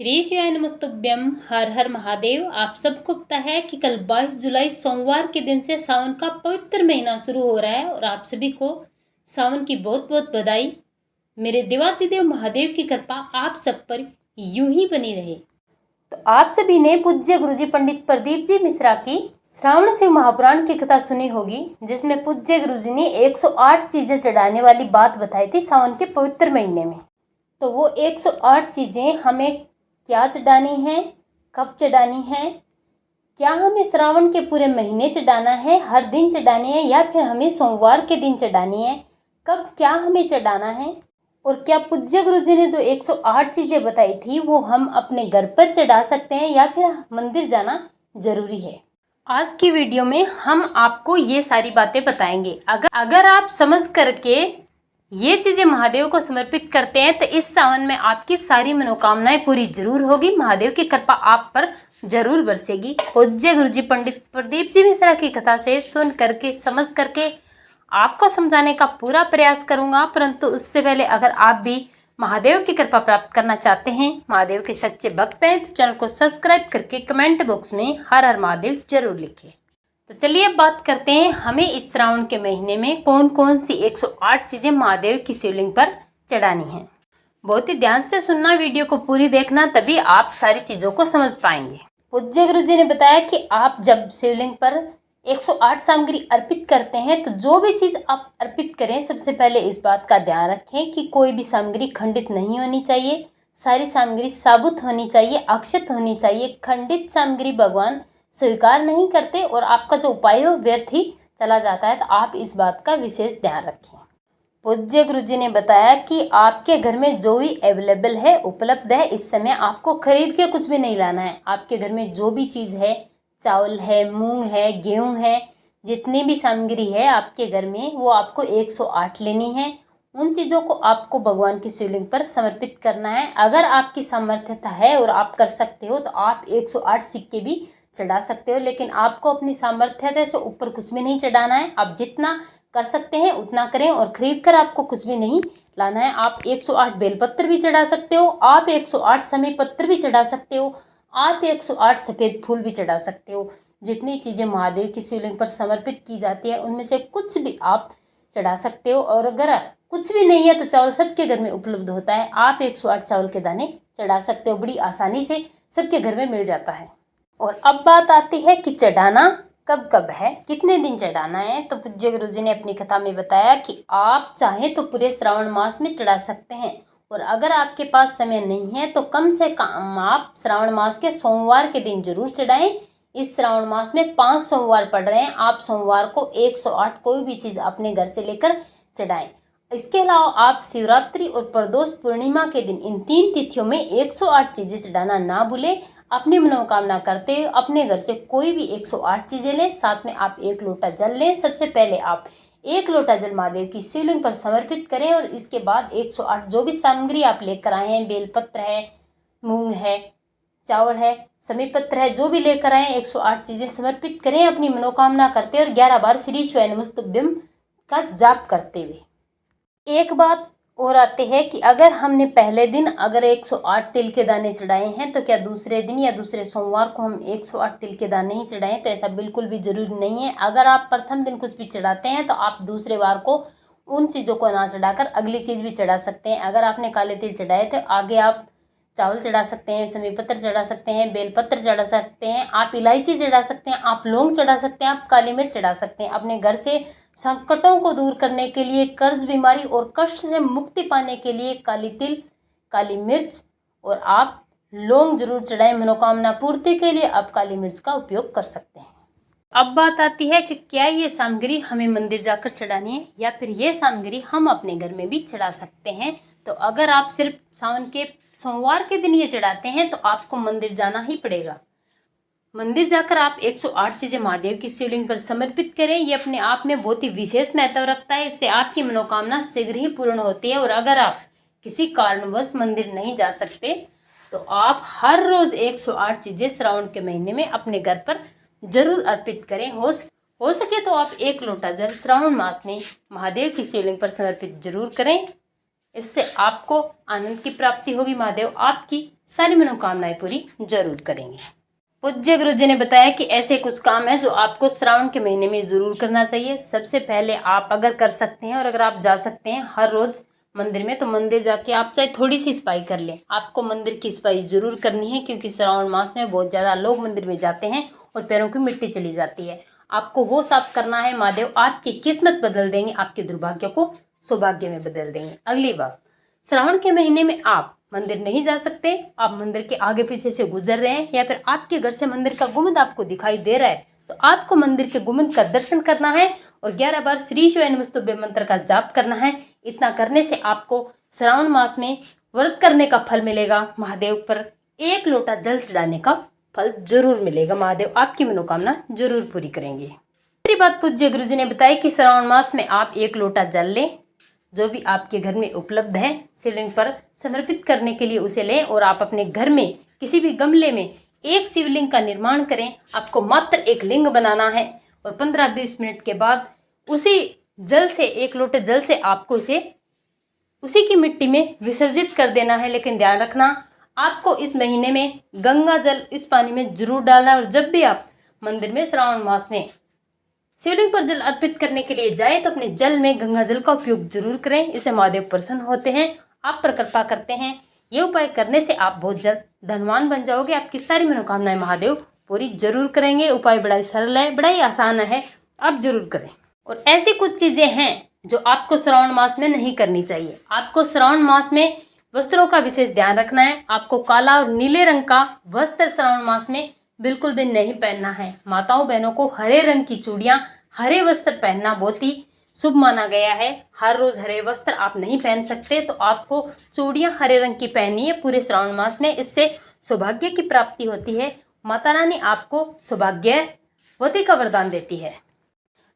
श्री शिवाय नमस्तुभ्यम। हर हर महादेव। आप सबको पता है कि कल 22 जुलाई सोमवार के दिन से सावन का पवित्र महीना शुरू हो रहा है और आप सभी को सावन की बहुत बहुत बधाई। मेरे देवादिदेव महादेव की कृपा आप सब पर यूं ही बनी रहे। तो आप सभी ने पूज्य गुरुजी पंडित प्रदीप जी मिश्रा की श्रावण शिव महापुराण की कथा सुनी होगी, जिसमें पूज्य गुरुजी ने 108 चीजें चढ़ाने वाली बात बताई थी सावन के पवित्र महीने में। तो वो 108 चीजें हमें क्या चढ़ानी है, कब चढ़ानी है, क्या हमें श्रावण के पूरे महीने चढ़ाना है, हर दिन चढ़ानी है या फिर हमें सोमवार के दिन चढ़ानी है, कब क्या हमें चढ़ाना है, और क्या पूज्य गुरुजी ने जो 108 चीज़ें बताई थी वो हम अपने घर पर चढ़ा सकते हैं या फिर मंदिर जाना जरूरी है। आज की वीडियो में हम आपको ये सारी बातें बताएंगे। अगर आप समझ करके ये चीज़ें महादेव को समर्पित करते हैं तो इस सावन में आपकी सारी मनोकामनाएं पूरी जरूर होगी। महादेव की कृपा आप पर जरूर बरसेगी। पूज्य गुरुजी पंडित प्रदीप जी मिश्रा की कथा से सुन करके समझ करके आपको समझाने का पूरा प्रयास करूंगा, परंतु उससे पहले अगर आप भी महादेव की कृपा प्राप्त करना चाहते हैं, महादेव के सच्चे भक्त हैं, तो चैनल को सब्सक्राइब करके कमेंट बॉक्स में हर हर महादेव जरूर लिखें। तो चलिए अब बात करते हैं हमें इस श्रावण के महीने में कौन कौन सी 108 चीज़ें महादेव की शिवलिंग पर चढ़ानी हैं। बहुत ही ध्यान से सुनना, वीडियो को पूरी देखना, तभी आप सारी चीज़ों को समझ पाएंगे। पूज्य गुरुजी ने बताया कि आप जब शिवलिंग पर 108 सामग्री अर्पित करते हैं तो जो भी चीज़ आप अर्पित करें, सबसे पहले इस बात का ध्यान रखें कि कोई भी सामग्री खंडित नहीं होनी चाहिए। सारी सामग्री साबुत होनी चाहिए, अक्षत होनी चाहिए। खंडित सामग्री भगवान स्वीकार नहीं करते और आपका जो उपाय है वो व्यर्थ ही चला जाता है, तो आप इस बात का विशेष ध्यान रखें। पूज्य गुरुजी ने बताया कि आपके घर में जो भी अवेलेबल है, उपलब्ध है, इस समय आपको खरीद के कुछ भी नहीं लाना है। आपके घर में जो भी चीज़ है, चावल है, मूंग है, गेहूं है, जितनी भी सामग्री है आपके घर में, वो आपको 108 लेनी है। उन चीज़ों को आपको भगवान की शिवलिंग पर समर्पित करना है। अगर आपकी सामर्थ्यता है और आप कर सकते हो तो आप 108 सिक्के भी चढ़ा सकते हो, लेकिन आपको अपनी सामर्थ्यता से ऊपर कुछ भी नहीं चढ़ाना है। आप जितना कर सकते हैं उतना करें और खरीद कर आपको कुछ भी नहीं लाना है। आप 108 बेलपत्र भी चढ़ा सकते हो, आप 108 समी पत्र भी चढ़ा सकते हो, आप 108 सफ़ेद फूल भी चढ़ा सकते हो। जितनी चीज़ें महादेव की शिवलिंग पर समर्पित की जाती है उनमें से कुछ भी आप चढ़ा सकते हो। और अगर कुछ भी नहीं है तो चावल सबके घर में उपलब्ध होता है, आप 108 चावल के दाने चढ़ा सकते हो। बड़ी आसानी से सबके घर में मिल जाता है। और अब बात आती है कि चढ़ाना कब कब है, कितने दिन चढ़ाना है। तो पूज्य गुरुजी ने अपनी कथा में बताया कि आप चाहें तो पूरे श्रावण मास में चढ़ा सकते हैं, और अगर आपके पास समय नहीं है तो कम से कम आप श्रावण मास के सोमवार के दिन जरूर चढ़ाएं। इस श्रावण मास में 5 सोमवार पड़ रहे हैं, आप सोमवार को 108 कोई भी चीज़ अपने घर से लेकर चढ़ाएं। इसके अलावा आप शिवरात्रि और प्रदोष पूर्णिमा के दिन इन 3 तिथियों में 108 चीज़ें चढ़ाना ना भूलें। अपनी मनोकामना करते हुए अपने घर से कोई भी 108 चीज़ें लें, साथ में आप 1 लोटा जल लें। सबसे पहले आप 1 लोटा जल महादेव की शिवलिंग पर समर्पित करें और इसके बाद 108 जो भी सामग्री आप लेकर आए हैं, बेलपत्र है, मूंग है, चावल है, समी पत्र है, जो भी लेकर आए 108 चीज़ें समर्पित करें अपनी मनोकामना करते और 11 बार श्री शिवाय नमस्तुभ्यम का जाप करते हुए। एक बात और आते हैं कि अगर हमने पहले दिन अगर 108 तिल के दाने चढ़ाए हैं तो क्या दूसरे दिन या दूसरे सोमवार को हम 108 तिल के दाने ही चढ़ाएं, तो ऐसा बिल्कुल भी जरूरी नहीं है। अगर आप प्रथम दिन कुछ भी चढ़ाते हैं तो आप दूसरे बार को उन चीज़ों को ना चढ़ाकर अगली चीज़ भी चढ़ा सकते हैं। अगर आपने काले तिल चढ़ाए तो आगे आप चावल चढ़ा सकते हैं, समी पत्र चढ़ा सकते हैं, बेलपत्र चढ़ा सकते हैं, आप इलायची चढ़ा सकते हैं, आप लौंग चढ़ा सकते हैं, आप काली मिर्च चढ़ा सकते हैं। अपने घर से संकटों को दूर करने के लिए, कर्ज, बीमारी और कष्ट से मुक्ति पाने के लिए काली तिल, काली मिर्च और आप लौंग जरूर चढ़ाएं। मनोकामना पूर्ति के लिए आप काली मिर्च का उपयोग कर सकते हैं। अब बात आती है कि क्या ये सामग्री हमें मंदिर जाकर चढ़ानी है या फिर ये सामग्री हम अपने घर में भी चढ़ा सकते हैं। तो अगर आप सिर्फ सावन के सोमवार के दिन ये चढ़ाते हैं तो आपको मंदिर जाना ही पड़ेगा। मंदिर जाकर आप 108 चीज़ें महादेव की शिवलिंग पर समर्पित करें। ये अपने आप में बहुत ही विशेष महत्व रखता है। इससे आपकी मनोकामना शीघ्र ही पूर्ण होती है। और अगर आप किसी कारणवश मंदिर नहीं जा सकते तो आप हर रोज़ 108 चीज़ें श्रावण के महीने में अपने घर पर जरूर अर्पित करें। हो सके तो आप 1 लोटा जल श्रावण मास में महादेव की शिवलिंग पर समर्पित जरूर करें। इससे आपको आनंद की प्राप्ति होगी, महादेव आपकी सारी मनोकामनाएं पूरी जरूर करेंगे। पूज्य गुरु जी ने बताया कि ऐसे कुछ काम है जो आपको श्रावण के महीने में जरूर करना चाहिए। सबसे पहले आप अगर कर सकते हैं और अगर आप जा सकते हैं हर रोज मंदिर में, तो मंदिर जाके आप चाहे थोड़ी सी सफाई कर लें। आपको मंदिर की सफाई जरूर करनी है, क्योंकि श्रावण मास में बहुत ज़्यादा लोग मंदिर में जाते हैं और पैरों की मिट्टी चली जाती है। आपको वो साफ करना है। महादेव आपकी किस्मत बदल देंगे, आपके दुर्भाग्य को सौभाग्य में बदल देंगे। अगली बात, श्रावण के महीने में आप मंदिर नहीं जा सकते, आप मंदिर के आगे पीछे से गुजर रहे हैं या फिर आपके घर से मंदिर का गुम्बद आपको दिखाई दे रहा है, तो आपको मंदिर के गुम्बद का दर्शन करना है और 11 बार श्री शिवाय नमस्तुभ्यं मंत्र का जाप करना है। इतना करने से आपको श्रावण मास में व्रत करने का फल मिलेगा। महादेव पर 1 लोटा जल चढ़ाने का फल जरूर मिलेगा। महादेव आपकी मनोकामना जरूर पूरी करेंगे। दूसरी बात, पूज्य गुरु जी ने बताया कि श्रावण मास में आप 1 लोटा जल लें, जो भी आपके घर में उपलब्ध है, शिवलिंग पर समर्पित करने के लिए उसे लें और आप अपने घर में किसी भी गमले में एक शिवलिंग का निर्माण करें। आपको मात्र एक लिंग बनाना है और 15-20 मिनट के बाद उसी जल से, 1 लोटे जल से आपको इसे उसी की मिट्टी में विसर्जित कर देना है। लेकिन ध्यान रखना, आपको इस महीने में गंगा जल इस पानी में जरूर डालना है। और जब भी आप मंदिर में श्रावण मास में शिवलिंग पर जल अर्पित करने के लिए जाए तो अपने जल में गंगा जल का उपयोग जरूर करें। इससे महादेव प्रसन्न होते हैं, आप पर कृपा करते हैं। ये उपाय करने से आप बहुत जल्द धनवान बन जाओगे। आपकी सारी मनोकामनाएं महादेव पूरी जरूर करेंगे। उपाय बड़ा ही सरल है, बड़ा ही आसान है, आप जरूर करें। और ऐसी कुछ चीजें हैं जो आपको श्रावण मास में नहीं करनी चाहिए। आपको श्रावण मास में वस्त्रों का विशेष ध्यान रखना है। आपको काला और नीले रंग का वस्त्र श्रावण मास में बिल्कुल भी नहीं पहनना है। माताओं बहनों को हरे रंग की चूड़ियां, हरे वस्त्र पहनना बहुत ही शुभ माना गया है। हर रोज हरे वस्त्र आप नहीं पहन सकते, तो आपको चूड़ियां हरे रंग की पहननी है पूरे श्रावण मास में। इससे सौभाग्य की प्राप्ति होती है। माता रानी आपको सौभाग्यवती का वरदान देती है।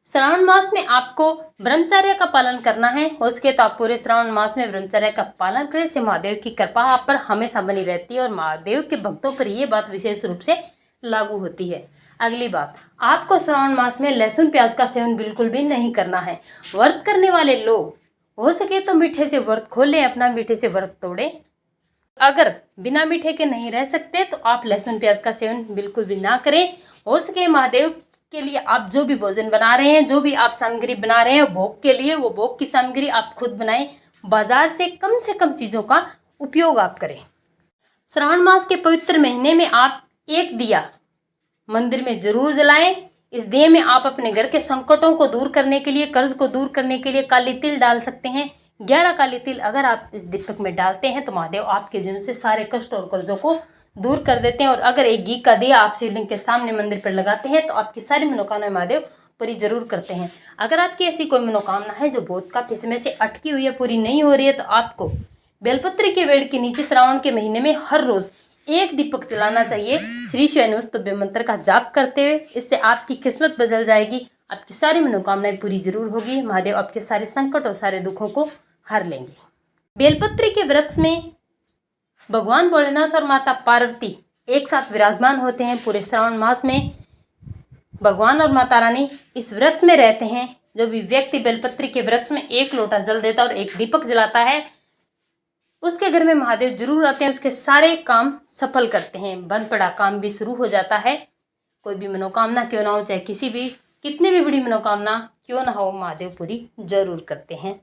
श्रावण मास में आपको ब्रह्मचर्य का पालन करना है। हो सके तो आप पूरे श्रावण मास में ब्रह्मचर्य का पालन करें। से महादेव की कृपा आप पर हमेशा बनी रहती है और महादेव के भक्तों पर यह बात विशेष रूप से लागू होती है। अगली बात, आपको श्रावण मास में लहसुन प्याज का सेवन बिल्कुल भी नहीं करना है। व्रत करने वाले लोग हो सके तो मीठे से व्रत खोलें, अपना मीठे से व्रत तोड़ें। अगर बिना मीठे के नहीं रह सकते तो आप लहसुन प्याज का सेवन बिल्कुल भी ना करें। हो सके महादेव के लिए आप जो भी भोजन बना रहे हैं, जो भी आप सामग्री बना रहे हैं भोग के लिए, वो भोग की सामग्री आप खुद बनाएं। बाजार से कम चीजों का उपयोग आप करें। श्रावण मास के पवित्र महीने में आप 1 दिया मंदिर में जरूर जलाएं। इस दिए में आप अपने घर के संकटों को दूर करने के लिए, कर्ज को दूर करने के लिए काली तिल डाल सकते हैं। 11 काली तिल अगर आप इस दीपक में डालते हैं तो महादेव आपके जीवन से सारे कष्ट और कर्जों को दूर कर देते हैं। और अगर 1 घी का दिया आप शिवलिंग के सामने मंदिर पर लगाते हैं तो आपकी सारी मनोकामनाएं महादेव पूरी जरूर करते हैं। अगर आपकी ऐसी कोई मनोकामना है जो बहुत काफी समय से अटकी हुई है, पूरी नहीं हो रही है, तो आपको बेलपत्र के पेड़ के नीचे श्रावण के महीने में हर रोज 1 दीपक जलाना चाहिए श्री शिवाय नमस्तुभ्यं मंत्र का जाप करते हुए। इससे आपकी किस्मत बदल जाएगी, आपकी सारी मनोकामनाएं पूरी जरूर होगी। महादेव आपके सारे संकट और सारे दुखों को हर लेंगे। बेलपत्री के वृक्ष में भगवान भोलेनाथ और माता पार्वती एक साथ विराजमान होते हैं। पूरे श्रावण मास में भगवान और माता रानी इस वृक्ष में रहते हैं। जो भी व्यक्ति बेलपत्री के वृक्ष में 1 लोटा जल देता और 1 दीपक जलाता है, उसके घर में महादेव जरूर आते हैं, उसके सारे काम सफल करते हैं। बंद पड़ा काम भी शुरू हो जाता है। कोई भी मनोकामना क्यों ना हो, चाहे कितनी भी बड़ी मनोकामना क्यों ना हो, महादेव पूरी जरूर करते हैं।